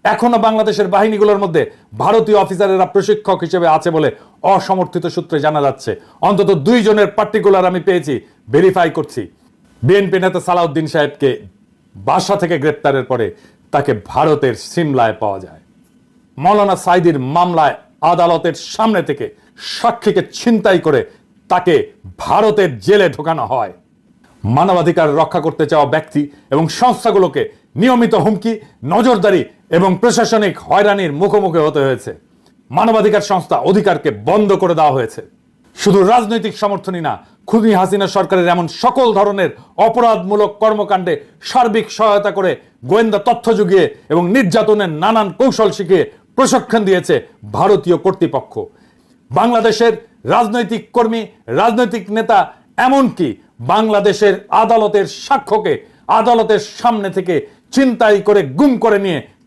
এখনো বাংলাদেশের বাহিনীগুলোর মধ্যে ভারতীয় অফিসারেরা প্রশিক্ষক হিসেবে আছে বলে অসমর্থিত সূত্রে জানা যাচ্ছে। অন্তত 2 জনের পার্টিকুলার আমি পেয়েছি, ভেরিফাই করছি। বিএনপি নেতা সালাউদ্দিন সাহেবকে বাসা থেকে গ্রেপ্তারের পরে তাকে ভারতের সিমলায় পাওয়া যায়। মৌলানা সাইদির মামলায় আদালতের সামনে থেকে সাক্ষীকে ছিনতাই করে তাকে ভারতের জেলে ঢোকানো হয়। মানবাধিকার রক্ষা করতে চাওয়া ব্যক্তি এবং সংস্থাগুলোকে নিয়মিত হুমকি, নজরদারি এবং প্রশাসনিক হয়রানির মুখোমুখি হতে হয়েছে। মানবাধিকার সংস্থা অধিকারকে বন্ধ করে দেওয়া হয়েছে। শুধু রাজনৈতিক সমর্থনই না, খুনি হাসিনা সরকারের এমন সকল ধরনের অপরাধমূলক কর্মকাণ্ডে সার্বিক সহায়তা করে গোয়েন্দা তথ্য জুগিয়ে এবং নির্যাতনের নানান কৌশল শিখিয়ে প্রশিক্ষণ দিয়েছে ভারতীয় কর্তৃপক্ষ। বাংলাদেশের রাজনৈতিক কর্মী, রাজনৈতিক নেতা, এমনকি বাংলাদেশের আদালতের সাক্ষ্যকে আদালতের সামনে থেকে ছিনতাই করে গুম করে নিয়ে